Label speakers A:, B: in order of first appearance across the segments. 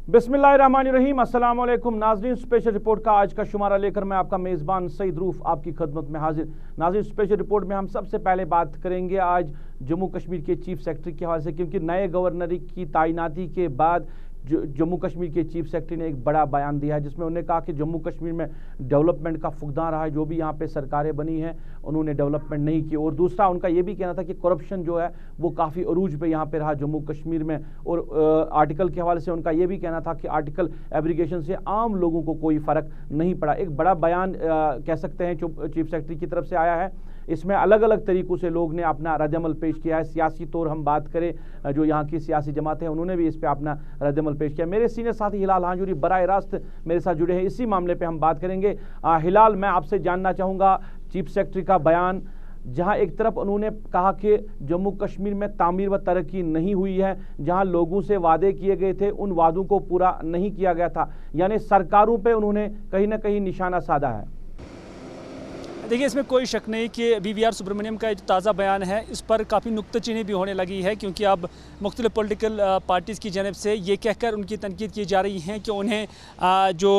A: बिस्मिल्लाहिर्रहमानिर्रहीम। अस्सलाम वालेकुम नाज़रीन, स्पेशल रिपोर्ट का आज का शुमारा लेकर मैं आपका मेज़बान सईद रूफ आपकी खदमत में हाजिर। नाज़रीन, स्पेशल रिपोर्ट में हम सबसे पहले बात करेंगे आज जम्मू कश्मीर के चीफ सेक्रेटरी के हवाले से, क्योंकि नए गवर्नर की तैनाती के बाद जम्मू कश्मीर के चीफ सेक्रेटरी ने एक बड़ा बयान दिया है, जिसमें उन्होंने कहा कि जम्मू कश्मीर में डेवलपमेंट का फुकदान रहा है। जो भी यहाँ पे सरकारें बनी हैं उन्होंने डेवलपमेंट नहीं की। और दूसरा उनका ये भी कहना था कि करप्शन जो है वो काफ़ी अरूज पे यहाँ पे रहा जम्मू कश्मीर में। और आर्टिकल के हवाले से उनका ये भी कहना था कि आर्टिकल एब्रीगेशन से आम लोगों को कोई फ़र्क नहीं पड़ा। एक बड़ा बयान कह सकते हैं जो चीफ सेक्रेटरी की तरफ से आया है। इसमें अलग अलग तरीक़ों से लोग ने अपना रद्दअमल पेश किया है। सियासी तौर हम बात करें, जो यहाँ की सियासी जमातें हैं उन्होंने भी इस पर अपना रद्दअमल पेश किया। मेरे सीनियर साथी हिलाल हांजूरी बराह रास्त मेरे साथ जुड़े हैं, इसी मामले पे हम बात करेंगे। हिलाल, मैं आपसे जानना चाहूँगा चीफ सेक्रेटरी का बयान, जहाँ एक तरफ उन्होंने कहा कि जम्मू कश्मीर में तामीर व तरक्की नहीं हुई है, जहाँ लोगों से वादे किए गए थे उन वादों को पूरा नहीं किया गया था, यानी सरकारों पे उन्होंने कहीं ना कहीं निशाना साधा है।
B: देखिए, इसमें कोई शक नहीं कि BVR सुब्रमण्यम का जो ताज़ा बयान है इस पर काफ़ी नुक्ताचीनी भी होने लगी है, क्योंकि अब मुख्तलिफ पॉलिटिकल पार्टीज़ की जानब से ये कहकर उनकी तनकीद की जा रही है कि उन्हें जो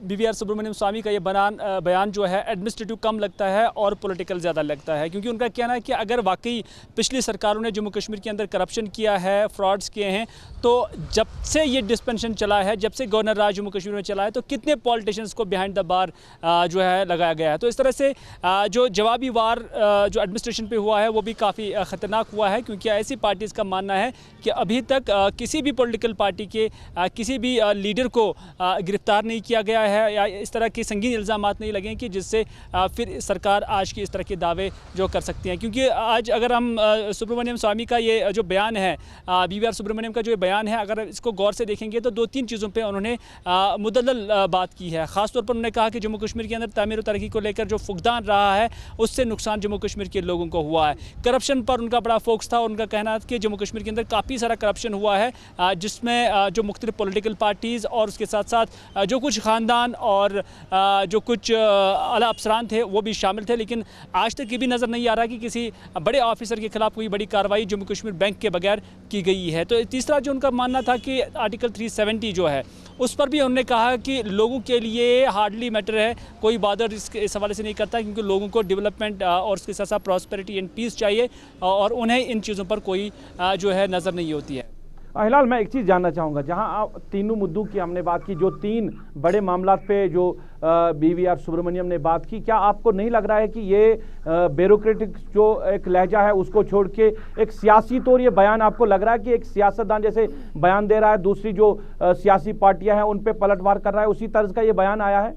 B: BVR सुब्रमण्यम स्वामी का ये बयान जो है एडमिनिस्ट्रेटिव कम लगता है और पॉलिटिकल ज़्यादा लगता है। क्योंकि उनका कहना है कि अगर वाकई पिछली सरकारों ने जम्मू कश्मीर के अंदर करप्शन किया है, फ्रॉड्स किए हैं, तो जब से ये डिस्पेंशन चला है, जब से गवर्नर राज जम्मू कश्मीर में चला है, तो कितने पॉलिटिशियंस को बिहाइंड द बार जो है लगाया गया है। तो इस तरह से जो जवाबी वार जो एडमिनिस्ट्रेशन पे हुआ है वो भी काफ़ी ख़तरनाक हुआ है, क्योंकि ऐसी पार्टीज़ का मानना है कि अभी तक किसी भी पॉलिटिकल पार्टी के किसी भी लीडर को गिरफ्तार नहीं किया गया है या इस तरह के संगीन इल्ज़ामात नहीं लगे कि जिससे फिर सरकार आज की इस तरह के दावे जो कर सकती हैं। क्योंकि आज अगर हम सुब्रमण्यम स्वामी का ये जो बयान है, BVR सुब्रमण्यम का जो बयान है, अगर इसको गौर से देखेंगे तो दो तीन चीज़ों पर उन्होंने मुदल्लल बात की है। ख़ास तौर पर उन्होंने कहा कि जम्मू कश्मीर के अंदर तामीर और तरक्की को लेकर जो फुकदान रहा है उससे नुकसान जम्मू कश्मीर के लोगों को हुआ है। करप्शन पर उनका बड़ा फोकस था। उनका कहना है कि जम्मू कश्मीर के अंदर काफ़ी सारा करप्शन हुआ है, जिसमें जो मुख्तलिफ पॉलिटिकल पार्टीज़ और उसके साथ साथ जो कुछ ख़ानदान और जो कुछ आला अफसरान थे वो भी शामिल थे। लेकिन आज तक ये भी नज़र नहीं आ रहा कि किसी बड़े ऑफिसर के खिलाफ कोई बड़ी कार्रवाई जम्मू कश्मीर बैंक के बगैर की गई है। तो तीसरा जो उनका मानना था कि आर्टिकल 370 जो है उस पर भी उन्होंने कहा कि लोगों के लिए हार्डली मैटर है, कोई बादर इस हवाले से नहीं करता, क्योंकि लोगों को डेवलपमेंट और उसके साथ साथ प्रॉस्पेरिटी एंड पीस चाहिए और उन्हें इन चीज़ों पर कोई जो है नज़र नहीं होती है।
A: हिलाल, मैं एक चीज़ जानना चाहूँगा, जहाँ आप तीनों मुद्दों की हमने बात की, जो तीन बड़े मामला पे जो BVR सुब्रमण्यम ने बात की, क्या आपको नहीं लग रहा है कि ये ब्यूरोक्रेटिक जो एक लहजा है उसको छोड़ के एक सियासी तौर ये बयान आपको लग रहा है कि एक सियासतदान जैसे बयान दे रहा है, दूसरी जो सियासी पार्टियां हैं उन पे पलटवार कर रहा है, उसी तर्ज का ये बयान आया है?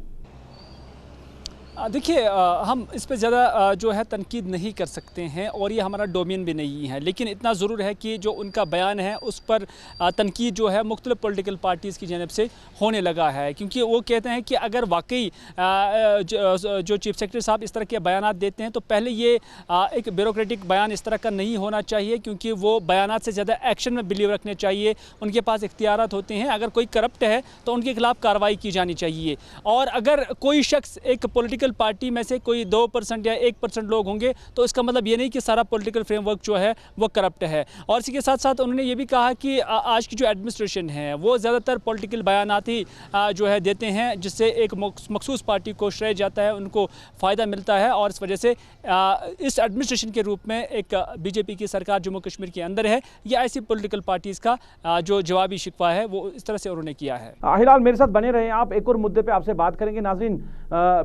B: देखिए, हम इस पर ज़्यादा जो है तनकीद नहीं कर सकते हैं और ये हमारा डोमेन भी नहीं है, लेकिन इतना ज़रूर है कि जो उनका बयान है उस पर तनकीद जो है मुख्तलिफ पॉलिटिकल पार्टीज़ की जानब से होने लगा है। क्योंकि वो कहते हैं कि अगर वाकई जो चीफ सेक्रेटरी साहब इस तरह के बयान देते हैं तो पहले ये एक ब्यूरोक्रेटिक बयान इस तरह का नहीं होना चाहिए, क्योंकि वो बयान से ज़्यादा एक्शन में बिलीव रखने चाहिए। उनके पास इख्तियारात होते हैं, अगर कोई करप्ट है तो उनके खिलाफ कार्रवाई की जानी चाहिए। और अगर कोई शख्स एक पॉलिटिकल पार्टी में से कोई 2% या 1% लोग होंगे तो इसका मतलब ये नहीं कि सारा पॉलिटिकल फ्रेमवर्क जो है वो करप्ट है। और इसी के साथ साथ उन्होंने ये भी कहा कि आज की जो एडमिनिस्ट्रेशन है वो ज़्यादातर पॉलिटिकल बयानात ही जो है देते हैं, जिससे एक मखसूस पार्टी को श्रेय जाता है, उनको फ़ायदा मिलता है। और इस वजह से इस एडमिनिस्ट्रेशन के रूप में एक BJP की सरकार जम्मू कश्मीर के अंदर है, या ऐसी पॉलिटिकल पार्टीज़ का जो जवाबी शिकवा है वो इस तरह से उन्होंने किया है।
A: हिलाल, मेरे साथ बने रहे, आप एक और मुद्दे पर आपसे बात करेंगे। नाज़रीन,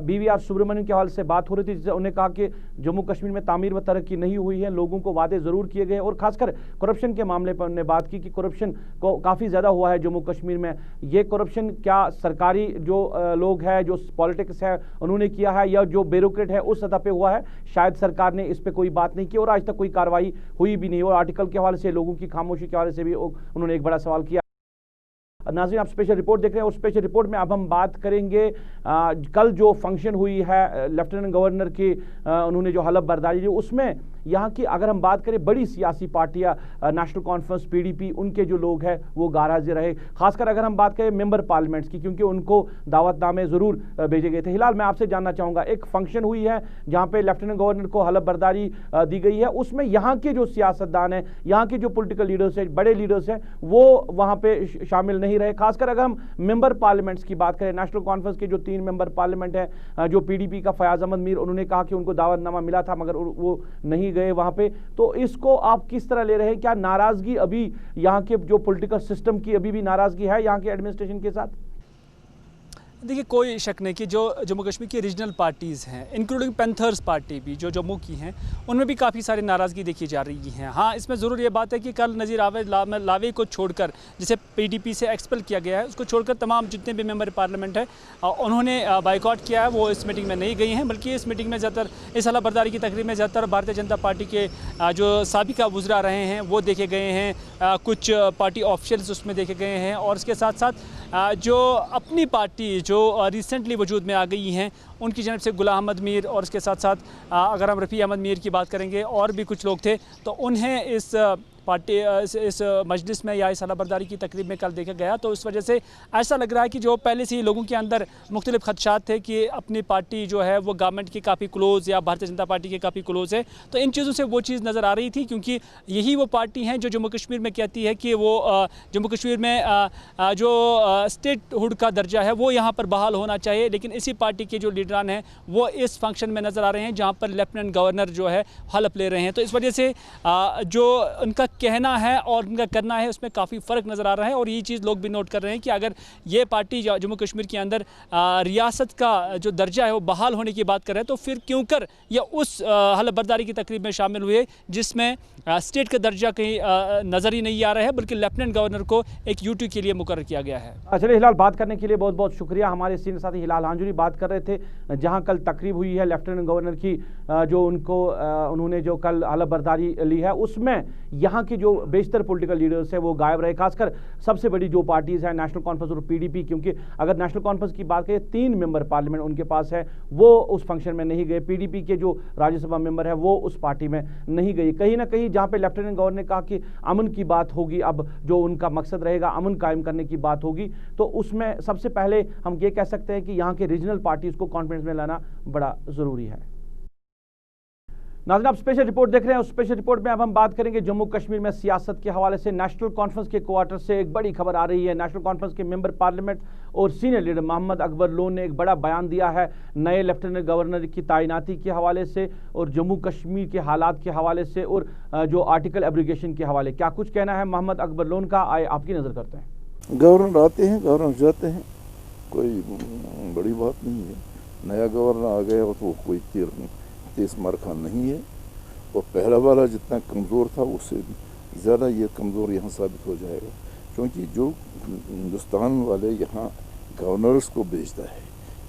A: BVR सुब्रमण्यम के हवाले से बात हो रही थी, जिससे उन्होंने कहा कि जम्मू कश्मीर में तामीर व तरक्की नहीं हुई है, लोगों को वादे ज़रूर किए गए, और खासकर करप्शन के मामले पर उन्होंने बात की कि करप्शन को काफ़ी ज़्यादा हुआ है जम्मू कश्मीर में। ये करप्शन क्या सरकारी जो लोग हैं, जो पॉलिटिक्स है, उन्होंने किया है, या जो ब्यूरोक्रेट है उस सतह पे हुआ है? शायद सरकार ने इस पर कोई बात नहीं की और आज तक कोई कार्रवाई हुई भी नहीं। और आर्टिकल के हवाले से, लोगों की खामोशी के हवाले से भी उन्होंने एक बड़ा सवाल किया। नाज़रीन, आप स्पेशल रिपोर्ट देख रहे हैं और स्पेशल रिपोर्ट में अब हम बात करेंगे कल जो फंक्शन हुई है लेफ्टिनेंट गवर्नर की, उन्होंने जो हलफ बर्दारी दी, उसमें यहाँ की अगर हम बात करें बड़ी सियासी पार्टियाँ नेशनल कॉन्फ्रेंस, PDP, उनके जो लोग हैं वो गाराजी रहे, खासकर अगर हम बात करें मेंबर पार्लियामेंट्स की, क्योंकि उनको दावतनामे ज़रूर भेजे गए थे। हिलाल, मैं आपसे जानना चाहूँगा, एक फंक्शन हुई है जहाँ पे लेफ्टिनेंट गवर्नर को हलफ बर्दारी दी गई है, उसमें यहाँ के जो सियासतदान हैं, यहाँ के जो पॉलिटिकल लीडर्स हैं, बड़े लीडर्स हैं, वो वहाँ पे शामिल नहीं रहे। खासकर अगर हम मेंबर पार्लियामेंट्स की बात करें, नेशनल कॉन्फ्रेंस के जो 3 मेंबर पार्लियामेंट हैं, जो PDP का फयाज अहमद मीर, उन्होंने कहा कि उनको दावतनामा मिला था मगर वो नहीं गए वहाँ पे, तो इसको आप किस तरह ले रहे हैं? क्या नाराज़गी अभी यहाँ के जो पॉलिटिकल सिस्टम की अभी भी नाराज़गी है यहाँ के एडमिनिस्ट्रेशन के साथ?
B: देखिए, कोई शक नहीं कि जो जम्मू कश्मीर की रीजनल पार्टीज़ हैं, इंक्लूडिंग पैंथर्स पार्टी भी जो जम्मू की हैं, उनमें भी काफ़ी सारी नाराज़गी देखी जा रही है। हाँ, इसमें ज़रूर ये बात है कि कल नज़ीर लावे को छोड़कर, जिसे PDP से एक्सपेल किया गया है, उसको छोड़कर तमाम जितने भी मेंबर पार्लियामेंट है उन्होंने बाइकआउट किया है, वो इस मीटिंग में नहीं गई हैं। बल्कि इस मीटिंग में ज़्यादातर, इस हलफ बर्दारी की तकरीब में ज़्यादातर भारतीय जनता पार्टी के जो साबिका वुज़रा रहे हैं वो देखे गए हैं, कुछ पार्टी ऑफिशियल्स उसमें देखे गए हैं, और इसके साथ साथ जो अपनी पार्टी जो रिसेंटली वजूद में आ गई हैं उनकी जानब से गुलाम अहमद मीर, और इसके साथ साथ अगर हम रफ़ी अहमद मीर की बात करेंगे और भी कुछ लोग थे, तो उन्हें इस पार्टी इस मजलिस में या इस हलफ बर्दारी की तकरीब में कल देखा गया। तो इस वजह से ऐसा लग रहा है कि जो पहले से ही लोगों के अंदर मुख्तलिफ खदशात थे कि अपनी पार्टी जो है वो गवर्नमेंट के काफ़ी क्लोज़ या भारतीय जनता पार्टी के काफ़ी क्लोज़ है, तो इन चीज़ों से वो चीज़ नज़र आ रही थी, क्योंकि यही वो पार्टी हैं जो जम्मू कश्मीर में कहती है कि वो जम्मू कश्मीर में जो स्टेट हुड का दर्जा है वो यहाँ पर बहाल होना चाहिए। लेकिन इसी पार्टी के जो लीडरान हैं वो इस फंक्शन में नज़र आ रहे हैं जहाँ पर लेफ्टिनेंट गवर्नर जो है हलफ ले रहे हैं। तो इस वजह से जो उनका कहना है और उनका करना है उसमें काफ़ी फ़र्क नज़र आ रहा है, और ये चीज़ लोग भी नोट कर रहे हैं कि अगर ये पार्टी जम्मू कश्मीर के अंदर रियासत का जो दर्जा है वो बहाल होने की बात कर रहे हैं, तो फिर क्यों कर ये उस हलफ बर्दारी की तकरीब में शामिल हुए जिसमें स्टेट का दर्जा कहीं नज़र ही नहीं आ रहा है, बल्कि लेफ्टिनेंट गवर्नर को एक यूटी के लिए मुकर्रर किया गया है।
A: चलिए हिलाल, बात करने के लिए बहुत बहुत शुक्रिया। हमारे सीनियर साथी हिलाल हांजुरी बात कर रहे थे जहां कल तकरीब हुई है लेफ्टिनेंट गवर्नर की, जो उन्होंने जो कल हलफ बर्दारी ली है, उसमें यहाँ के जो बेशतर पॉलिटिकल लीडर्स हैं वो गायब रहे, खासकर सबसे बड़ी जो पार्टीज़ हैं नेशनल कॉन्फ्रेंस और PDP, क्योंकि अगर नेशनल कॉन्फ्रेंस की बात करें 3 मेंबर पार्लियामेंट उनके पास है, वो उस फंक्शन में नहीं गए। PDP के जो राज्यसभा मेंबर है वो उस पार्टी में नहीं गई। कहीं ना कहीं जहाँ पे लेफ्टिनेंट गवर्नर ने कहा कि अमन की बात होगी, अब जो उनका मकसद रहेगा अमन कायम करने की बात होगी, तो उसमें सबसे पहले हम ये कह सकते हैं कि यहाँ के रीजनल पार्टीज़ को कॉन्फिडेंस में लाना बड़ा ज़रूरी है। नाज़रीन, आप स्पेशल रिपोर्ट देख रहे हैं। उस स्पेशल रिपोर्ट में अब हम बात करेंगे जम्मू कश्मीर में सियासत के हवाले से। नेशनल कॉन्फ्रेंस के क्वार्टर से एक बड़ी खबर आ रही है। नेशनल कॉन्फ्रेंस के मेंबर पार्लियामेंट और सीनियर लीडर मोहम्मद अकबर लोन ने एक बड़ा बयान दिया है नए लेफ्टिनेंट गवर्नर की तैनाती के हवाले से और जम्मू कश्मीर के हालात के हवाले से और जो आर्टिकल एब्रीगेशन के हवाले। क्या कुछ कहना है मोहम्मद अकबर लोन का, आए आपकी नज़र करते हैं।
C: गवर्नर आते हैं, गवर्नर जाते हैं, कोई बड़ी बात नहीं है। नया गवर्नर आ गया तो कोई तेज मरखा नहीं है, और पहला वाला जितना कमज़ोर था उससे ज़्यादा ये कमज़ोर यहाँ साबित हो जाएगा, क्योंकि जो हिंदुस्तान वाले यहाँ गवर्नर्स को भेजता है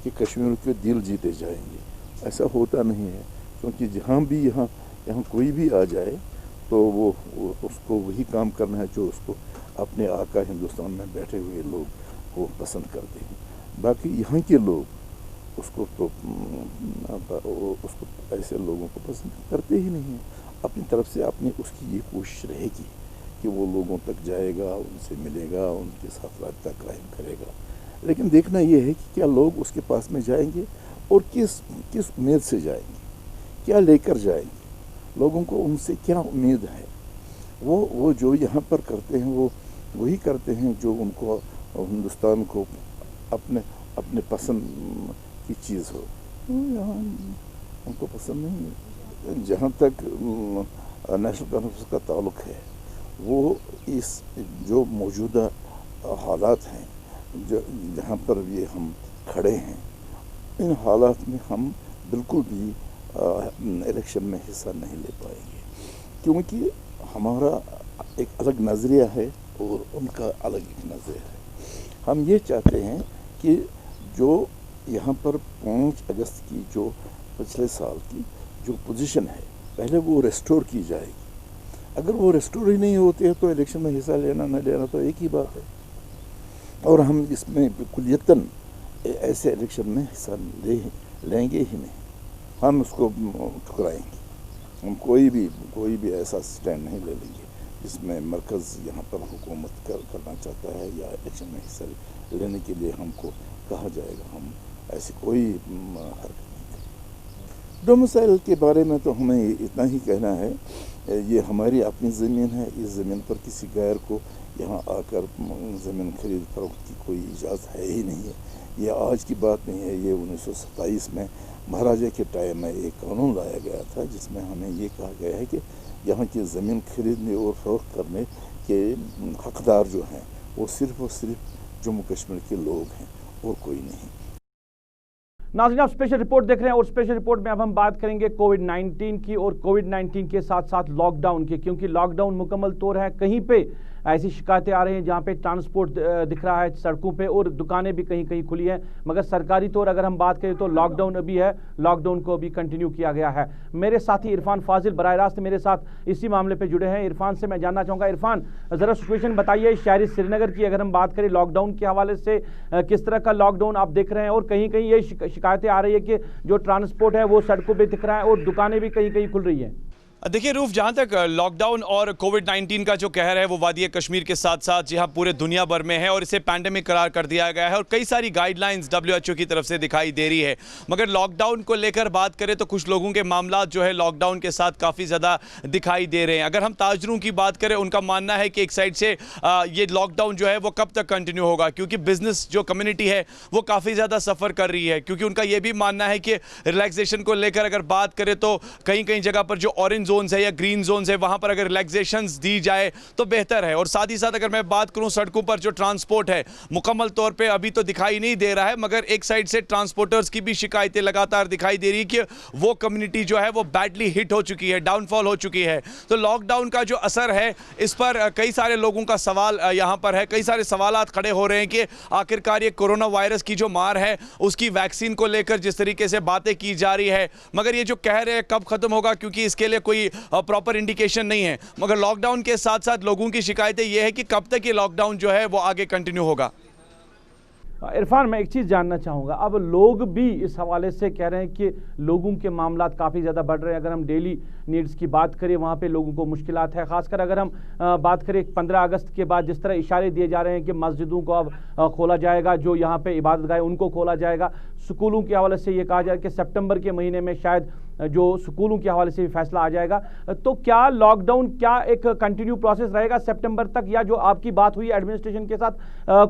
C: कि कश्मीर के दिल जीते जाएंगे, ऐसा होता नहीं है। क्योंकि जहाँ भी यहाँ कोई भी आ जाए तो वो उसको वही काम करना है जो उसको अपने आका हिंदुस्तान में बैठे हुए लोग वो पसंद करते हैं। बाकी यहाँ के लोग उसको ऐसे लोगों को पसंद करते ही नहीं हैं। अपनी तरफ से अपनी उसकी ये कोशिश रहेगी कि वो लोगों तक जाएगा, उनसे मिलेगा, उनके साथ राब्ता कायम करेगा। लेकिन देखना ये है कि क्या लोग उसके पास में जाएंगे और किस उम्मीद से जाएंगे, क्या लेकर जाएंगे, लोगों को उनसे क्या उम्मीद है। वो जो यहाँ पर करते हैं वो वही करते हैं जो उनको हिंदुस्तान को अपने पसंद की चीज़ हो, यहाँ उनको पसंद नहीं है। जहाँ तक नेशनल कॉन्फ्रेंस का ताल्लुक है, वो इस जो मौजूदा हालात हैं जहाँ पर ये हम खड़े हैं, इन हालात में हम बिल्कुल भी इलेक्शन में हिस्सा नहीं ले पाएंगे, क्योंकि हमारा एक अलग नज़रिया है और उनका अलग एक नज़रिया है। हम ये चाहते हैं कि जो यहाँ पर 5 अगस्त की जो पिछले साल की जो पोजीशन है पहले वो रेस्टोर की जाएगी। अगर वो रेस्टोर ही नहीं होती है तो इलेक्शन में हिस्सा लेना न लेना तो एक ही बात है, और हम इसमें बिल्कुल ऐसे इलेक्शन में हिस्सा लेंगे ही नहीं, हम उसको ठुकराएंगे। ہم کوئی بھی ایسا سٹینڈ نہیں لے لیں گے جس میں مرکز یہاں پر حکومت کرنا چاہتا ہے یا الیکشن میں حصہ لینے کے لیے ہم کو کہا جائے گا. ہم ایسی کوئی حرکت نہیں کریں. ڈومیسائل کے بارے میں تو ہمیں اتنا ہی کہنا ہے، یہ ہماری اپنی زمین ہے. اس زمین پر کسی غیر کو یہاں آ کر زمین خرید فروخت کی کوئی اجازت ہے ہی نہیں ہے. یہ آج کی بات نہیں ہے، یہ 1927 میں مہاراجہ کے ٹائم میں ایک قانون لایا گیا تھا جس میں ہمیں یہ کہا گیا ہے کہ یہاں کی زمین خریدنے اور فروخت کرنے کے حقدار جو ہیں وہ صرف اور صرف جموں کشمیر کے لوگ ہیں اور کوئی نہیں.
A: ناظرین، آپ اسپیشل رپورٹ دیکھ رہے ہیں اور اسپیشل رپورٹ میں اب ہم بات کریں گے کووڈ-19 کی اور کووڈ-19 کے ساتھ ساتھ لاک ڈاؤن کی، کیونکہ لاک ڈاؤن مکمل طور ہے. کہیں پہ ایسی شکایتیں آ رہی ہیں جہاں پہ ٹرانسپورٹ دکھ رہا ہے سڑکوں پہ اور دکانیں بھی کہیں کہیں کھلی ہیں، مگر سرکاری طور اگر ہم بات کریں تو لاک ڈاؤن ابھی ہے. لاک ڈاؤن کو ابھی کنٹینیو کیا گیا ہے. میرے ساتھی عرفان فاضل براہ راست میرے ساتھ اسی معاملے پہ جڑے ہیں. عرفان سے میں جاننا چاہوں گا، عرفان ذرا سچویشن بتائیے شہری سری نگر کی. اگر ہم بات کریں لاک ڈاؤن کے حوالے سے کس طرح کا لاک ڈاؤن آپ دیکھ رہے ہیں، اور کہیں کہیں یہ شکایتیں آ رہی ہے کہ جو ٹرانسپورٹ ہے وہ سڑکوں پہ دکھ رہا ہے اور دکانیں بھی کہیں کہیں کھل رہی ہیں.
D: دیکھیے روف، جہاں تک لاک ڈاؤن اور کووڈ-19 کا جو قہر ہے وہ وادی کشمیر کے ساتھ ساتھ جہاں پورے دنیا بھر میں ہے اور اسے پینڈیمک قرار کر دیا گیا ہے اور کئی ساری گائیڈ لائنز WHO کی طرف سے دکھائی دے رہی ہے. مگر لاک ڈاؤن کو لے کر بات کریں تو کچھ لوگوں کے معاملات جو ہے لاک ڈاؤن کے ساتھ کافی زیادہ دکھائی دے رہے ہیں. اگر ہم تاجروں کی بات کریں، ان کا ماننا ہے کہ ایک سائڈ سے یہ لاک ڈاؤن جو ہے وہ کب تک کنٹینیو ہوگا، کیونکہ بزنس جو کمیونٹی ہے وہ کافی زیادہ سفر کر رہی ہے. کیونکہ ان کا یہ بھی ماننا ہے کہ ریلیکسیشن کو لے کر اگر بات کریں تو کہیں کہیں جگہ پر جو اورنج زونز ہے یا گرین زونز ہے وہاں پر اگر ریلیکسیشنز دی جائے تو بہتر ہے. اور ساتھ ہی ساتھ اگر میں بات کروں سڑکوں پر جو ٹرانسپورٹ ہے مکمل طور پہ ابھی تو دکھائی نہیں دے رہا ہے، مگر ایک سائڈ سے ٹرانسپورٹرز کی بھی شکایتیں لگاتار دکھائی دے رہی ہے کہ وہ کمیونٹی جو ہے وہ بیڈلی ہٹ ہو چکی ہے، ڈاؤن فال ہو چکی ہے. تو لاک ڈاؤن کا جو اثر ہے اس پر کئی سارے لوگوں کا سوال یہاں پر ہے، کئی سارے سوالات کھڑے ہو رہے ہیں کہ آخرکار یہ کورونا وائرس کی جو مار ہے اس کی ویکسین کو لے کر جس طریقے سے باتیں کی جا رہی ہے، مگر یہ جو قہر ہے کب ختم ہوگا، کیونکہ اس کے لیے کوئی پراپر انڈیکیشن نہیں ہے. مگر لاک ڈاؤن کے ساتھ ساتھ لوگوں کی شکایتیں یہ ہے کہ کب تک یہ لاک ڈاؤن جو ہے وہ آگے کنٹینیو ہوگا.
A: عرفان، میں ایک چیز جاننا چاہوں گا، اب لوگ بھی اس حوالے سے کہہ رہے ہیں کہ لوگوں کے معاملات کافی زیادہ بڑھ رہے ہیں. اگر ہم ڈیلی نیڈز کی بات کریں وہاں پہ لوگوں کو مشکلات ہے، خاص کر اگر ہم بات کریں 15 اگست کے بعد جس طرح اشارے دیے جا رہے ہیں کہ مسجدوں کو اب کھولا جائے گا، جو یہاں پہ عبادت گاہیں ان کو کھولا جائے گا. سکولوں کے حوالے سے یہ کہا جائے کہ سپٹمبر کے مہینے میں شاید جو سکولوں کے حوالے سے بھی فیصلہ آ جائے گا. تو کیا لاک ڈاؤن کیا ایک کنٹینیو پروسیس رہے گا سپٹمبر تک، یا جو آپ کی بات ہوئی ایڈمنسٹریشن کے ساتھ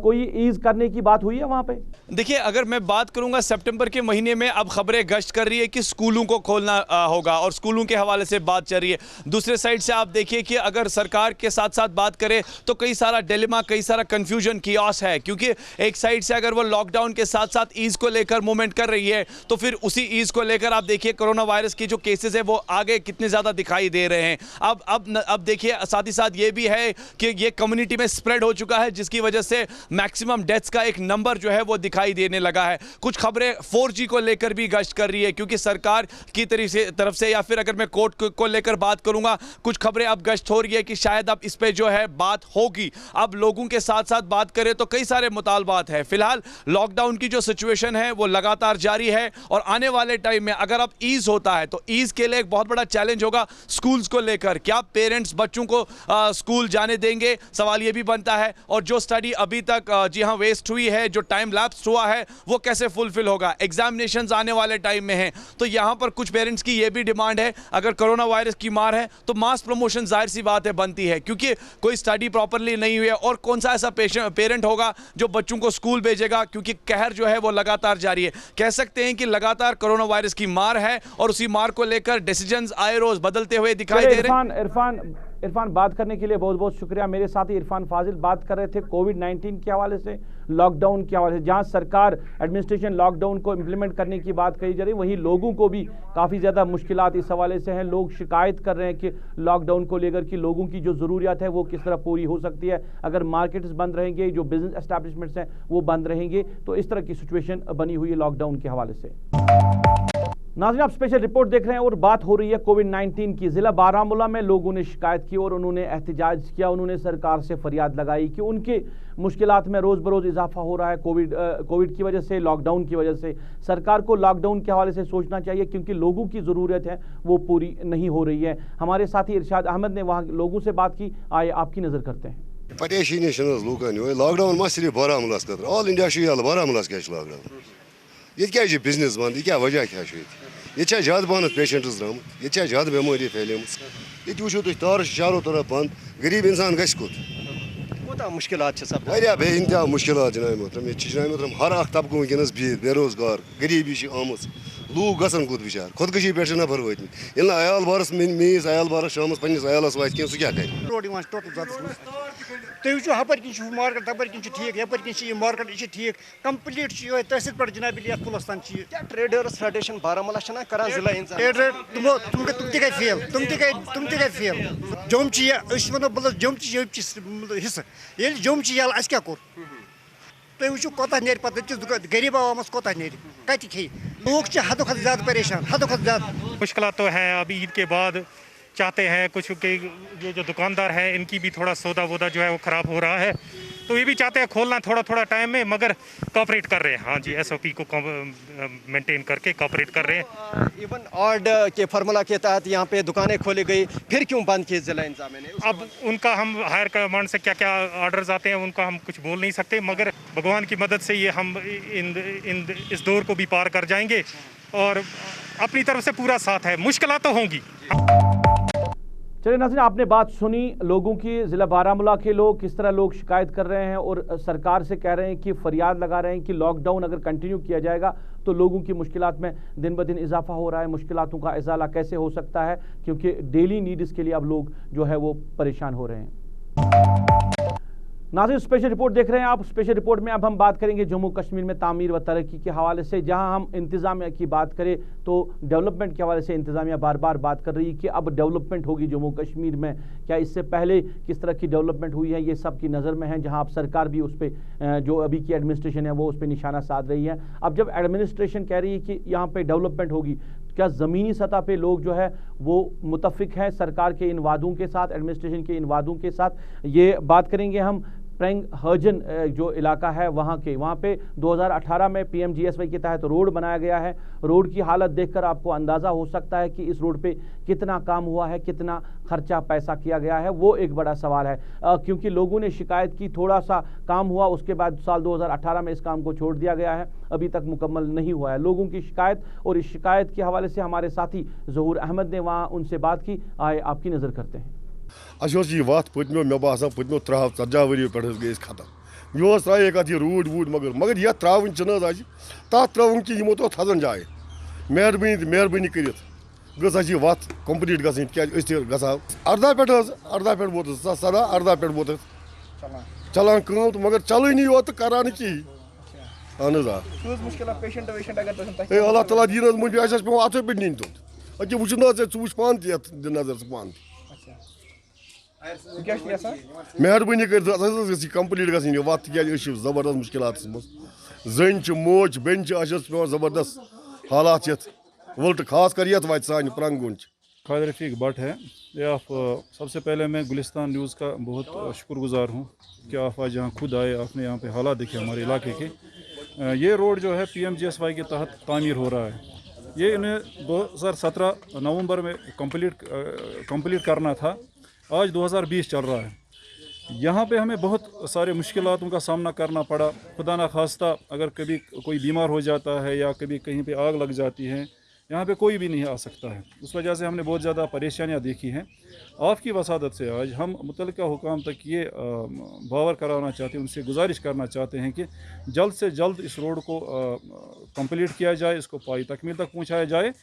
A: کوئی ایز کرنے کی بات ہوئی ہے وہاں پہ؟
D: دیکھیے، اگر میں بات کروں گا سپٹمبر کے مہینے میں اب خبریں گشت کر رہی ہے کہ سکولوں کو کھولنا ہوگا اور سکولوں کے حوالے سے بات چل رہی ہے. دوسرے سائڈ سے آپ دیکھیے کہ اگر سرکار کے ساتھ ساتھ بات کرے تو کئی سارا ڈیلیما، کئی سارا کنفیوژن کیوس ہے، کیونکہ ایک سائڈ سے اگر وہ لاک ڈاؤن کے ساتھ ساتھ ایز کو لے کر موومنٹ کر رہی ہے تو پھر اسی ایز کو لے کر آپ دیکھیے کرونا وائرس کی جو کیسز ہے وہ آگے کتنے زیادہ دکھائی دے رہے ہیں. اب دیکھیے ساتھ ہی ساتھ یہ بھی ہے کہ یہ کمیونٹی میں سپریڈ ہو چکا ہے، جس کی وجہ سے میکسیمم ڈیتھس کا ایک نمبر جو ہے وہ دکھائی دینے لگا ہے. کچھ خبریں 4G کو لے کر بھی گشت کر رہی ہے، کیونکہ سرکار کی طرف سے یا پھر اگر میں کورٹ کو لے کر بات کروں گا کچھ خبریں اب گشت ہو رہی ہے کہ شاید اب اس پہ جو ہے بات ہوگی. اب لوگوں کے ساتھ ساتھ بات کریں تو کئی سارے مطالبات ہیں. فی الحال لاک ڈاؤن کی جو سچویشن ہے وہ لگاتار جاری ہے اور آنے والے ٹائم میں اگر اب ایز ہوتا ہے تو ایز کے لیے ایک بہت بڑا چیلنج ہوگا سکولز کو لے کر. کیا پیرنٹس بچوں کو سکول جانے دیں گے؟ سوال یہ بھی بنتا ہے. اور جو سٹڈی ابھی تک جی ہاں ویسٹ ہوئی ہے، جو ٹائم لیپس ہوا ہے، وہ کیسے فلفل ہوگا؟ ایگزامینیشنز آنے والے ٹائم میں ہیں تو یہاں پر کچھ پیرنٹس کی یہ بھی ڈیمانڈ ہے اگر کرونا وائرس کی مار ہے تو ماس پروموشن ظاہر سی بات ہے بنتی ہے، کیونکہ کوئی سٹڈی پراپرلی نہیں ہوئی ہے. اور کون سا ایسا پیرنٹ ہوگا جو بچوں کو سکول بھیجے گا، کیونکہ قہر جو ہے وہ لگاتار جاری ہے. کہہ سکتے ہیں کہ لگاتار کرونا وائرس کی مار ہے اور اسی مار کو لے کر ڈیسیجنز آئے روز بدلتے ہوئے دکھائی دے رہے ہیں.
A: عرفان بات کرنے کے لیے بہت بہت شکریہ. میرے ساتھی عرفان فاضل بات کر رہے تھے کووڈ-19 کے حوالے سے، لاک ڈاؤن کے حوالے سے. جہاں سرکار ایڈمنسٹریشن لاک ڈاؤن کو امپلیمنٹ کرنے کی بات کہی جا رہی ہے، وہیں لوگوں کو بھی کافی زیادہ مشکلات اس حوالے سے ہیں. لوگ شکایت کر رہے ہیں کہ لاک ڈاؤن کو لے کر کہ لوگوں کی جو ضروریات ہے وہ کس طرح پوری ہو سکتی ہے اگر مارکیٹس بند رہیں گے، جو بزنس اسٹیبلشمنٹس ہیں وہ بند رہیں گے. تو اس طرح کی سچویشن بنی ہوئی ہے لاک ڈاؤن کے حوالے سے. नाज़रीन, आप स्पेशल रिपोर्ट देख रहे हैं और बात हो रही है कोविड-19 की। ज़िला बारामूला में लोगों ने शिकायत की और उन्होंने एहतजाज किया। उन्होंने सरकार से फरियाद लगाई कि उनके मुश्किलात में रोज़ बरोज़ इजाफा हो रहा है कोविड की वजह से, लॉकडाउन की वजह से। सरकार को लॉकडाउन के हवाले से सोचना चाहिए क्योंकि लोगों की ज़रूरत है वो पूरी नहीं हो रही है। हमारे साथी इरशाद अहमद ने वहाँ लोगों से बात की, आइए आपकी नज़र करते हैं।
E: परेशानी लूकन लॉकडाउन मा सिर्फ बारामूला खतर, ऑल इंडिया बारामूला क्या लॉकडाउन, ये बिजनेस बंद, ये वजह क्या ये ज्यादा पान पेशेंट्स द्रामुत, ये ज्यादा बेमारी फैलम, ये वो तुम तार चारों तरफ बंद, गरीब इंसान गस
F: कोता मुश्किलात
E: वारिया बे इंतहा मुश्किलात जनाब मोहतरम, ये जनाब मोहतरम हर अख तबको वनकस बिहित बेरोजगार, गरीबी आम लूक गसन कुत बिचार, खुदकशी पे नफर वतम ये अयाल बारस मीस अयाल बारस शाम पन्नस अयालस वात कह सह क्या कर
F: रोड टोटल जतस तुम वो हपर कन मार्केट तपर कन ठीक यपर कन मार्केट यह ठीक कम्प्लीट तहसील पे जनाब पुलस तान
B: ट्रेडर्स फेडरेशन बारामूला करान जिला
F: ट्रेडर तुम तक फेल तुम तक फेल जम वो बल जम हिस्से ये जम यल अस क्या कोर तुम वो कोत नी पे गरीब आवामस कोत नी कत खे लोग हद खत ज्यादा परेशान, हद खत ज्यादा
G: मुश्किल तो है। अभी ईद के बाद चाहते हैं कुछ के ये जो दुकानदार है इनकी भी थोड़ा सौदा वोदा जो है वो ख़राब हो रहा है, तो ये भी चाहते हैं खोलना थोड़ा टाइम में, मगर कॉपरेट कर रहे हैं। हाँ जी, SOP को मेंटेन करके कॉपरेट कर रहे हैं।
B: इवन ऑर्ड के फार्मूला के तहत यहाँ पे दुकानें खोली गई, फिर क्यों बंद किए जिला इंतजामिया ने?
G: अब उनका हम हायर कमांड से क्या क्या ऑर्डर्स आते हैं उनका हम कुछ बोल नहीं सकते, मगर भगवान की मदद से ये हम इस दौर को भी पार कर जाएंगे और अपनी तरफ से पूरा साथ है। मुश्किल तो होंगी।
A: चलिए नाज़रीन, आपने बात सुनी लोगों की। ज़िला बारामूला के लोग किस तरह लोग शिकायत कर रहे हैं और सरकार से कह रहे हैं कि फरियाद लगा रहे हैं कि लॉकडाउन अगर कंटिन्यू किया जाएगा तो लोगों की मुश्किलात में दिन ब दिन इजाफा हो रहा है। मुश्किलातों का इजाला कैसे हो सकता है, क्योंकि डेली नीड्स के लिए अब लोग जो है वो परेशान हो रहे हैं। नाज़रीन, स्पेशल रिपोर्ट देख रहे हैं आप। स्पेशल रिपोर्ट में अब हम बात करेंगे जम्मू कश्मीर में तामीर व तरक्की के हवाले से। जहां हम इंतज़ामिया की बात करें तो डेवलपमेंट के हवाले से इंतज़ामिया बार बार बात कर रही है कि अब डेवलपमेंट होगी जम्मू कश्मीर में। क्या इससे पहले किस तरह की डेवलपमेंट हुई है ये सब की नज़र में है, जहां अब सरकार भी उस पर जो अभी की एडमिनिस्ट्रेशन है वो उस पर निशाना साध रही है। अब जब एडमिनिस्ट्रेशन कह रही है कि यहाँ पर डेवलपमेंट होगी, क्या ज़मीनी सतह पे लोग जो है वो मुतफिक हैं सरकार के इन वादों के साथ, एडमिनिस्ट्रेशन के इन वादों के साथ? ये बात करेंगे हम प्रेंग हर्जन जो इलाका है वहाँ पे 2018 में PMGSY के तहत रोड बनाया गया है। रोड की हालत देखकर आपको अंदाज़ा हो सकता है कि इस रोड पे कितना काम हुआ है, कितना खर्चा पैसा किया गया है, वो एक बड़ा सवाल है। क्योंकि लोगों ने शिकायत की, थोड़ा सा काम हुआ, उसके बाद साल 2018 में इस काम को छोड़ दिया गया है, अभी तक मुकम्मल नहीं हुआ है। लोगों की शिकायत और इस शिकायत के हवाले से हमारे साथी ज़हूर अहमद ने वहाँ उनसे बात की, आए आपकी नज़र करते हैं।
E: वत पत्मो मे बासान पत्मो 13-14 वरियो पे गई खत्म। मे त्रे कत यह रूड वूड, मगर यह त्रावन तथ त्रावन कि यमो तो थजन जाए। मेहरबानी कर वत कम्प्लीट गई क्या ग 18 पे वोत 17-18 पे वोत चलान कम, तो मगर चलनी योत करान कहीं। अहन अल्लाह ताला दीन मुझे पे अथो पे नीन तुम अके वो वो पान नजर पान मेहरबानी कर कम्प्लीट गई वत क्या जबरदस्त मुश्किलात जन मोच बेन पे जबरदस्त हालात ये वोल्ट खास कर ये वत सान प्रंगुन।
H: कादिर रफीक भट्ट है ये आप। सबसे पहले मैं गुलिस्तान न्यूज़ का बहुत शुक्रगुजार हूँ कि आप आज यहाँ खुद आए, आपने यहाँ पे हालात देखे हमारे इलाके के। ये रोड जो है PMGSY के तहत तामीर हो रहा है। ये इन्हें 2017 नवंबर में कंप्लीट करना था, आज 2020 चल रहा है। यहाँ पे हमें बहुत सारे मुश्किलातों का सामना करना पड़ा। खुदा न खास्ता अगर कभी कोई बीमार हो जाता है या कभी कहीं पे आग लग जाती है, यहाँ पे कोई भी नहीं आ सकता है। उस वजह से हमने बहुत ज़्यादा परेशानियाँ देखी हैं। आपकी वसादत से आज हम मुतल्लिका हुकाम तक ये बावर कराना चाहते हैं, उनसे गुजारिश करना चाहते हैं कि जल्द से जल्द इस रोड को कंप्लीट किया जाए, इसको पाई तकमील तक पहुँचाया जाए।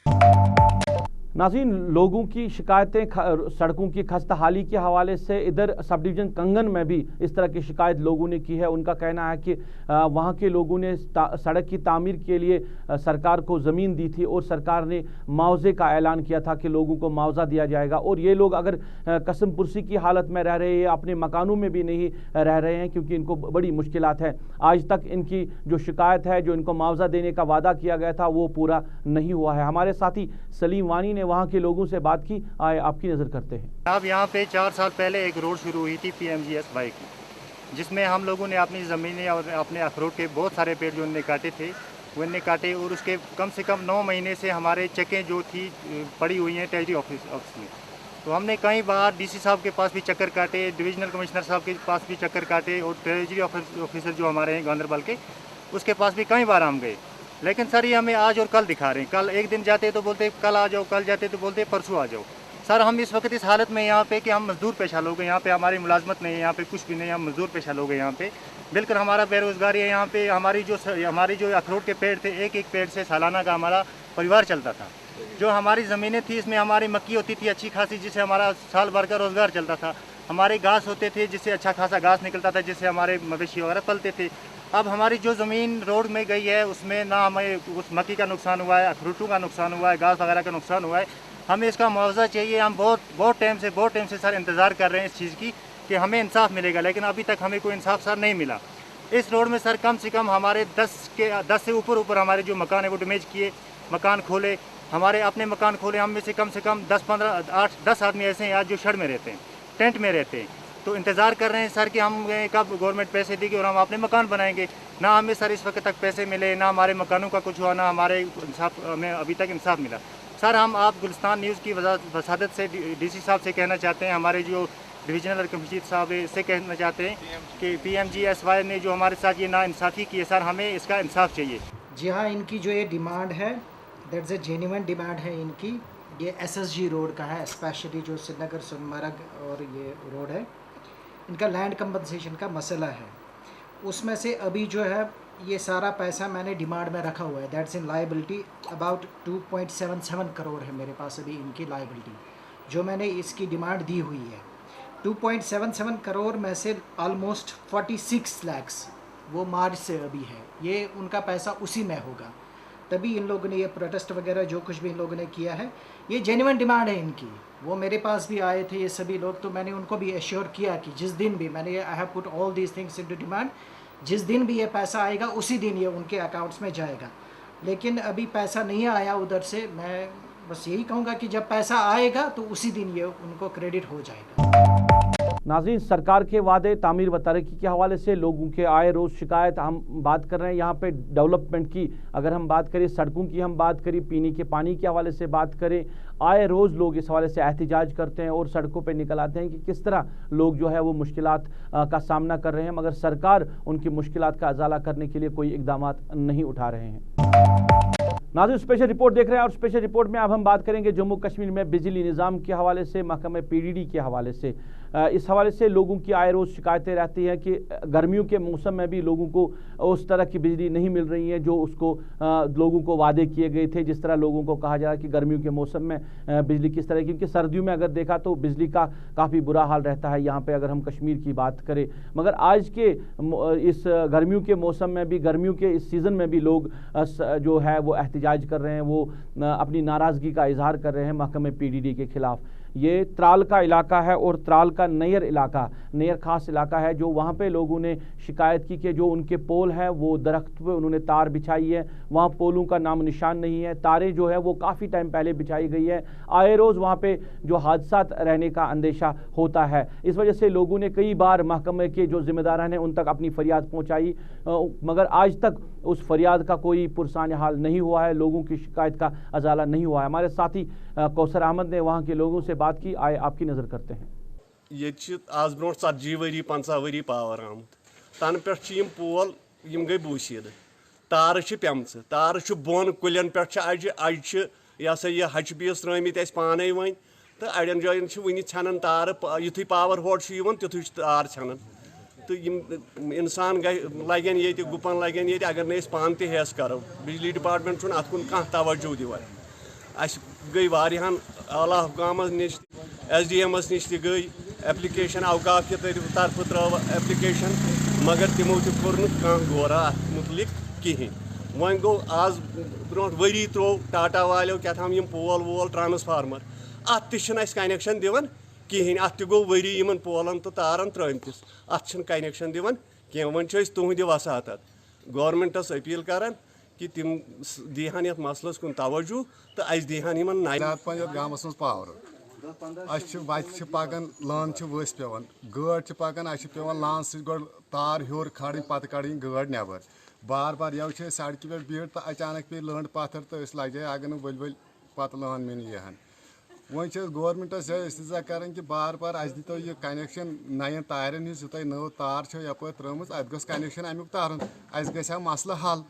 A: नाज़रीन, लोगों की शिकायतें सड़कों की खस्ता हाली के हवाले से इधर सब डिवीज़न कंगन में भी इस तरह की शिकायत लोगों ने की है। उनका कहना है कि वहाँ के लोगों ने सड़क की तामीर के लिए सरकार को ज़मीन दी थी और सरकार ने मुआवजे का ऐलान किया था कि लोगों को मुआवजा दिया जाएगा, और ये लोग अगर कसम पुरसी की हालत में रह रहे हैं, अपने मकानों में भी नहीं रह रहे हैं क्योंकि इनको बड़ी मुश्किलात है। आज तक इनकी जो शिकायत है, जो इनको मुआवजा देने का वादा किया गया था, वो पूरा नहीं हुआ है। हमारे साथी सलीम वानी ने वहाँ के लोगों से बात की, आए आपकी नज़र करते हैं।
I: अब यहाँ पे 4 साल पहले एक रोड शुरू हुई थी PMGSY की, जिसमें हम लोगों ने अपनी ज़मीनें और अपने अखरोट के बहुत सारे पेड़ जो उन्होंने काटे थे वो इनने काटे, और उसके कम से कम 9 महीने से हमारे चेकें जो थी पड़ी हुई हैं ट्रेजरी ऑफिस में। तो हमने कई बार DC साहब के पास भी चक्कर काटे, डिविजनल कमिश्नर साहब के पास भी चक्कर काटे, और ट्रेजरी ऑफिसर जो हमारे हैं गांधरबल के, उसके पास भी कई बार हम गए। लेकिन सर ये हमें आज और कल दिखा रहे हैं। कल एक दिन जाते तो बोलते कल आ जाओ, कल जाते तो बोलते परसों आ जाओ। सर हम इस वक्त इस हालत में यहाँ पे कि हम मजदूर पेशा लोग हैं, यहाँ पे हमारी मुलाजमत नहीं है, यहाँ पे कुछ भी नहीं, हम मजदूर पेशा लोग हैं यहाँ पे। बिल्कुल हमारा बेरोजगारी है यहाँ पे। हमारी जो अखरोट के पेड़ थे, एक पेड़ से सालाना का हमारा परिवार चलता था। जो हमारी ज़मीनें थी इसमें हमारी मक्की होती थी अच्छी खासी, जिससे हमारा साल भर का रोज़गार चलता था। हमारे घास होते थे जिससे अच्छा खासा घास निकलता था, जिससे हमारे मवेशी वगैरह पलते थे। अब हमारी जो ज़मीन रोड में गई है उसमें ना हमें उस मक्की का नुकसान हुआ है, अखरोटों का नुकसान हुआ है, घास वगैरह का नुकसान हुआ है। हमें इसका मुआवजा चाहिए। हम बहुत टाइम से सर इंतज़ार कर रहे हैं इस चीज़ की कि हमें इंसाफ मिलेगा, लेकिन अभी तक हमें कोई इंसाफ सर नहीं मिला। इस रोड में सर कम से कम हमारे 10 से ऊपर हमारे जो मकान है वो डैमेज किए, मकान खोले, हमारे अपने मकान खोले। हम में से कम 10 आदमी ऐसे हैं आज जो शेड में रहते हैं, टेंट में रहते हैं। तो इंतज़ार कर रहे हैं सर कि हम कब गवर्नमेंट पैसे देगी और हम अपने मकान बनाएंगे। ना हमें सर इस वक्त तक पैसे मिले, ना हमारे मकानों का कुछ हुआ, ना हमारे हमें अभी तक इंसाफ मिला। सर हम आप गुलिस्तान न्यूज़ की वसादत से DC साहब से कहना चाहते हैं, हमारे जो डिविजनल कमिश्नर साहब है इससे कहना चाहते हैं कि PMGSY ने जो हमारे साथ ये नाइंसाफ़ी की है सर, हमें इसका इंसाफ चाहिए।
J: जी हाँ, इनकी जो ये डिमांड है दैट्स ए जेन्युइन डिमांड है इनकी। ये SSG रोड का है, स्पेशली जो श्रीनगर सोनमर्ग और ये रोड है, इनका लैंड कंपनसेशन का मसला है। उसमें से अभी जो है ये सारा पैसा मैंने डिमांड में रखा हुआ है, that's in liability. About 2.77 crore है मेरे पास अभी इनकी लाइबिलिटी, जो मैंने इसकी डिमांड दी हुई है। 2.77 करोड़ में से ऑलमोस्ट 46 लाख वो मार्च से अभी है, ये उनका पैसा उसी में होगा। तभी इन लोगों ने ये प्रोटेस्ट वगैरह जो कुछ भी इन लोगों ने किया है, ये जेन्युइन डिमांड है इनकी। वो मेरे पास भी आए थे ये सभी लोग, तो मैंने उनको भी एश्योर किया कि जिस दिन भी I have put all these things into demand, जिस दिन भी ये पैसा आएगा उसी दिन ये उनके अकाउंट्स में जाएगा। लेकिन अभी पैसा नहीं आया उधर से। मैं बस यही कहूँगा कि जब पैसा आएगा तो उसी दिन ये उनको क्रेडिट हो जाएगा।
A: नाज़रीन, सरकार के वादे तामीर व तरक्की के हवाले से लोगों के आए रोज़ शिकायत हम बात कर रहे हैं। यहाँ पे डेवलपमेंट की अगर हम बात करें, सड़कों की हम बात करें, पीने के पानी के हवाले से बात करें, आए रोज़ लोग इस हवाले से एहतिजाज करते हैं और सड़कों पे निकल आते हैं कि किस तरह लोग जो है वो मुश्किलात का सामना कर रहे हैं, मगर सरकार उनकी मुश्किलात का अजाला करने के लिए कोई इकदाम नहीं उठा रहे हैं। नाज़रीन, स्पेशल रिपोर्ट देख रहे हैं और स्पेशल रिपोर्ट में अब हम बात करेंगे जम्मू कश्मीर में बिजली निज़ाम के हवाले से, महकमे PDD के हवाले से। इस हवाले से लोगों की आए रोज़ शिकायतें रहती हैं कि गर्मियों के मौसम में भी लोगों को उस तरह की बिजली नहीं मिल रही है जो उसको लोगों को वादे किए गए थे। जिस तरह लोगों को कहा जा रहा है कि गर्मियों के मौसम में बिजली किस तरह, क्योंकि सर्दियों में अगर देखा तो बिजली का काफ़ी बुरा हाल रहता है यहाँ पे अगर हम कश्मीर की बात करें। मगर आज के इस गर्मियों के मौसम में भी, गर्मियों के इस सीज़न में भी लोग जो है वो एहतिजाज कर रहे हैं, वो अपनी नाराज़गी का इजहार कर रहे हैं महकमे PDD के ख़िलाफ़। ये त्राल का इलाका है और त्राल का नैयर इलाका, नैयर खास इलाका है, जो वहाँ पे लोगों ने शिकायत की कि जो उनके पोल हैं वो दरख्त पे उन्होंने तार बिछाई है, वहाँ पोलों का नाम निशान नहीं है, तारें जो है वो काफ़ी टाइम पहले बिछाई गई है। आए रोज़ वहाँ पे जो हादसात रहने का अंदेशा होता है। इस वजह से लोगों ने कई बार महकमे के जो ज़िम्मेदारान हैं उन तक अपनी फरियाद पहुँचाई, मगर आज तक उस फरियाद का कोई पुरसान हाल नहीं हुआ है, लोगों की शिकायत का अजाला नहीं हुआ है। हमारे साथी कौसर अहमद ने वहाँ के लोगों से बात की, आए आपकी नज़र करते हैं।
K: ये आज ब्रो 40 वरी 50 वरी पावर आमुत, तन पे पोल गई बूसीद, तार पेमच, तार बोन कुलन पे अज यह सा यह हच बीस त्रमित पाने वन, तो अड़न जायन वन छानन तार, युथ पावर होट तुथ तार छानन, तो इंसान लगन ये गुपन लगन ये अगर पान तहस करो। बिजली डिपार्टमेंट अत कुन कह तवज्जो दिवान। اس گئی واریاہن اعلیٰ حکامس نش SDM نش تہ گئی ایپلیکیشن اوقاف کی طرف ترو ایپلیکیشن مگر تمو تہ کور نہ کانٛہہ غورا اتھ متعلق کہین وۄنۍ گوٚو آز برونٛٹھ ؤری ترٛوو ٹاٹا والیو کیٛاتھام یِم پول وول ٹرانسفارمر اتھ تہ چھِنہٕ اَسہِ کنیکشن دِوان کہین اتھ تہ گوٚو ؤری یِمن پولن تہٕ تارن ترٛٲمتِس اتھ چھِنہٕ کنیکشن دِوان کینٛہہ وۄنۍ چھِ أسۍ تُہنٛدِ وساتت گورمنٹس اپیل کران کہ تم دیہن یتھ مسلس کن توجہ تو اس دیہن یمن
L: زیادٕ پہن یتھ گامس منٛز پاور اس وتہِ پکان لٲن ؤسۍ پیوان گٲڑۍ پکان اس پیوان لان سۭتۍ گۄڈٕ تار ہیوٚر کھالٕنۍ پتہٕ کڑٕنۍ گٲڑۍ نٮ۪بر بار بار یو چھِ أسۍ سڑکہِ پٮ۪ٹھ بِہِتھ تہٕ اچانک پیٚیہِ لٔنٛڈ پتھر تہٕ أسۍ لجے اگر نہٕ ؤلۍ ؤلۍ پتہٕ لٲن مِنہِ یِہن وۄنۍ چھِ أسۍ گورمنٹس یہِ استِضاع کران کہ بار بار اَسہِ دِتو یہِ کنیکشن نین تارن ہٕنٛز یہِ تۄہہِ نٔو تار چھو یپٲرۍ ترٲمٕژ اتھ گوٚژھ کنیکشن امیُک ترُن اَسہِ گژھِ ہا مسلہٕ حل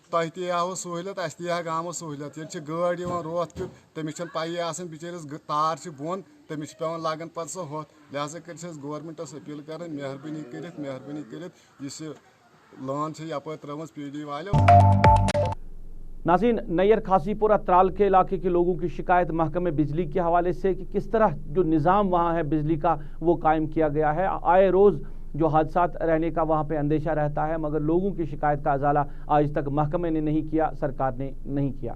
L: تۄہہِ تہِ ییٖہو سہوٗلیت اَسہِ تہِ ییٖہا گامس سہوٗلیت ییٚلہِ چھِ گٲڑۍ یِوان روتھ کیُتھ تٔمِس چھنہٕ پیی آسان بِچٲرِس تار چھِ بۄن تٔمِس چھِ پیوان لگان پتہٕ سۄ ہوٚتھ لہٰذا کٔرِتھ چھِ أسۍ گورمنٹس اپیل کران مہربٲنی کٔرِتھ یُس یہِ لٲن چھِ یپٲرۍ ترٲمٕژ PD والیو.
A: ناظرین، نیئر خاصی پورہ ترال کے علاقے کے لوگوں کی شکایت محکمہ بجلی کے حوالے سے کہ کس طرح جو نظام وہاں ہے بجلی کا وہ قائم کیا گیا ہے، آئے روز جو حادثات رہنے کا وہاں پہ اندیشہ رہتا ہے، مگر لوگوں کی شکایت کا ازالہ آج تک محکمے نے نہیں کیا، سرکار نے نہیں کیا.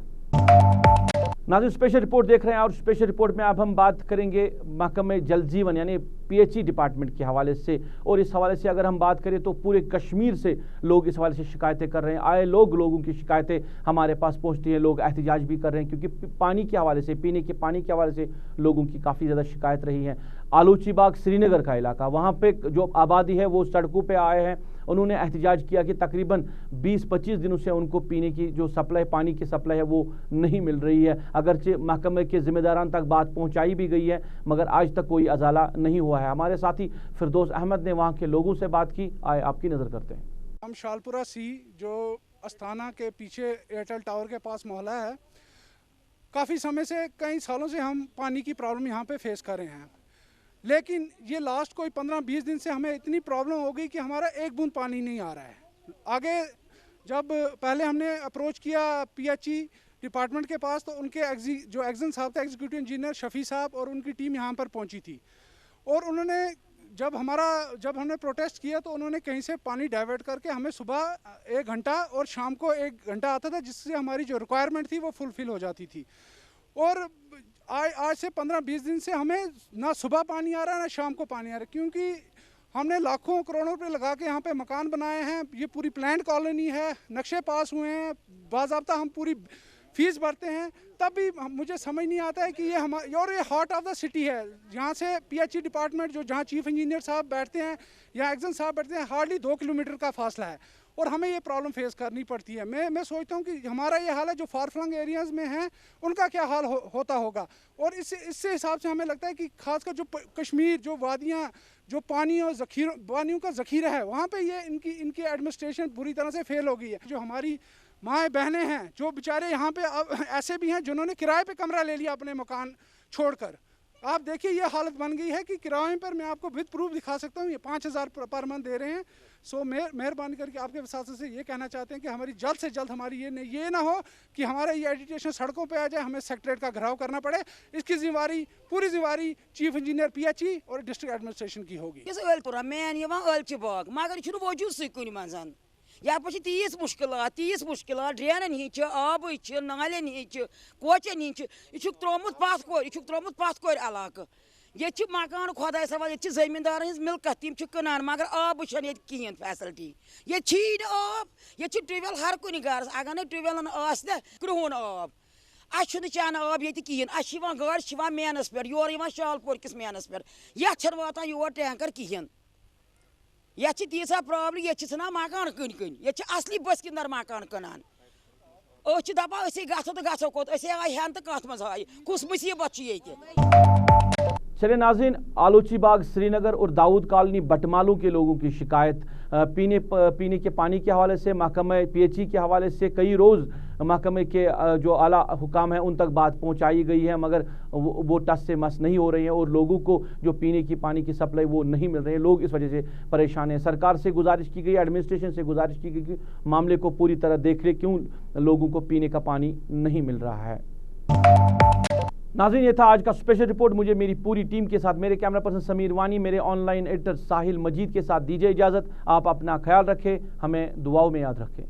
A: ناظرین، اسپیشل رپورٹ دیکھ رہے ہیں اور اسپیشل رپورٹ میں اب ہم بات کریں گے محکمہ جل جیون یعنی PHE ڈپارٹمنٹ کے حوالے سے، اور اس حوالے سے اگر ہم بات کریں تو پورے کشمیر سے لوگ اس حوالے سے شکایتیں کر رہے ہیں. آئے لوگوں کی شکایتیں ہمارے پاس پہنچتی ہیں، لوگ احتجاج بھی کر رہے ہیں کیونکہ پانی کے حوالے سے، پینے کے پانی کے حوالے سے لوگوں کی کافی زیادہ شکایت رہی ہے. آلوچی باغ سری نگر کا علاقہ، وہاں پہ جو آبادی ہے وہ سڑکوں پہ آئے ہیں، انہوں نے احتجاج کیا کہ تقریباً 20-25 دنوں سے ان کو پینے کی جو سپلائی، پانی کی سپلائی ہے وہ نہیں مل رہی ہے. اگرچہ محکمے کے ذمہ داران تک بات پہنچائی بھی گئی ہے مگر آج تک کوئی ازالہ نہیں ہوا ہے. ہمارے ساتھی فردوس احمد نے وہاں کے لوگوں سے بات کی، آئے آپ کی نظر کرتے ہیں.
M: ہم شالپورہ سی جو استھانہ کے پیچھے ایئرٹیل ٹاور کے پاس محلہ ہے، کافی سمے سے کئی سالوں سے ہم پانی کی پرابلم یہاں پہ فیس کر رہے ہیں، لیکن یہ لاسٹ کوئی 15-20 دن سے ہمیں اتنی پرابلم ہو گئی کہ ہمارا ایک بوند پانی نہیں آ رہا ہے. آگے جب پہلے ہم نے اپروچ کیا PHE ڈپارٹمنٹ کے پاس تو ان کے جو ایگزن صاحب تھے، ایگزیکٹو انجینئر شفیع صاحب اور ان کی ٹیم یہاں پر پہنچی تھی، اور انہوں نے جب ہم نے پروٹیسٹ کیا تو انہوں نے کہیں سے پانی ڈائیورٹ کر کے ہمیں صبح 1 گھنٹہ اور شام کو 1 گھنٹہ آتا تھا، جس سے ہماری جو ریکوائرمنٹ تھی وہ فلفل ہو جاتی تھی. اور آج سے 15-20 دن سے ہمیں نہ صبح پانی آ رہا ہے نہ شام کو پانی آ رہا ہے، کیونکہ ہم نے لاکھوں کروڑوں روپے لگا کے یہاں پہ مکان بنائے ہیں. یہ پوری پلانٹ کالونی ہے، نقشے پاس ہوئے ہیں، باضابطہ ہم پوری فیس بھرتے ہیں، تب بھی مجھے سمجھ نہیں آتا ہے کہ یہ ہارٹ آف دا سٹی ہے. یہاں سے PHE ڈپارٹمنٹ جہاں چیف انجینئر صاحب بیٹھتے ہیں یا ایگزن صاحب بیٹھتے ہیں، ہارڈلی 2 کلومیٹر کا فاصلہ ہے، اور ہمیں یہ پرابلم فیس کرنی پڑتی ہے. میں سوچتا ہوں کہ ہمارا یہ حال ہے، جو فار فلنگ ایریاز میں ہیں ان کا کیا حال ہوتا ہوگا. اور اس سے حساب سے ہمیں لگتا ہے کہ خاص کر جو کشمیر، جو وادیاں، جو پانیوں کا ذخیرہ ہے، وہاں پہ یہ ان کی ایڈمنسٹریشن بری طرح سے فیل ہو گئی ہے. جو ہماری مائیں بہنیں ہیں، جو بیچارے یہاں پہ ایسے بھی ہیں جنہوں نے کرائے پہ کمرہ لے لیا اپنے مکان چھوڑ کر. آپ دیکھیے یہ حالت بن گئی ہے کہ کرائے پر میں آپ کو وتھ پروف دکھا سکتا ہوں، یہ 5000 پر منتھ دے رہے ہیں. سو مہربانی کر کے آپ کے وساطت سے یہ کہنا چاہتے ہیں کہ ہماری جلد سے جلد ہماری یہ نہ ہو کہ ہمارا یہ ایجیٹیشن سڑکوں پہ آ جائے، ہمیں سیکٹریٹ کا گھراؤ کرنا پڑے. اس کی پوری ذمہ داری چیف انجینئر PHE اور ڈسٹرکٹ ایڈمنسٹریشن کی ہوگی.
N: یپا تیس مشکلات ڈرینن ہند آب نالین ہند کوچن ہند یہ ترومت پتھ کور علاقہ. یہ مکان خدا سوال، یہ زمیندار ہز ملکت، تم کنان مگر آب یہ کہین فیسلٹی. یہ آب، یہ ٹیوب ہر کن گرس، اگر نا ٹیوبن کرہن آب، اچھا چین آب یہ کہین. اچھا گاڑی مینس پہ یور شالپور کس مینس پہ، یہ واتان یور ٹینکر کہین. یہ تیسا پرابلم، یہ ژھنان مکان کن یہ اصلی بسکندر مکان کنان. دپان گھو تو گھو کوت آئی ہین تو کت مز آئی کس مصیبت یہ.
A: چلے ناظرین، آلوچی باغ سری نگر اور داؤد کالونی بٹمالوں کے لوگوں کی شکایت پینے کے پانی کے حوالے سے، محکمہ PHE کے حوالے سے کئی روز محکمے کے جو اعلیٰ حکام ہیں ان تک بات پہنچائی گئی ہے مگر وہ ٹس سے مس نہیں ہو رہی ہیں، اور لوگوں کو جو پینے کی پانی کی سپلائی وہ نہیں مل رہی ہے. لوگ اس وجہ سے پریشان ہیں. سرکار سے گزارش کی گئی، ایڈمنسٹریشن سے گزارش کی گئی کہ معاملے کو پوری طرح دیکھ لے، کیوں لوگوں کو پینے کا پانی نہیں مل رہا ہے. नाज़रीन, ये था आज का स्पेशल रिपोर्ट। मुझे मेरी पूरी टीम के साथ, मेरे कैमरा पर्सन समीर वानी, मेरे ऑनलाइन एडिटर साहिल मजीद के साथ दीजिए इजाज़त। आप अपना ख्याल रखें, हमें दुआओं में याद रखें।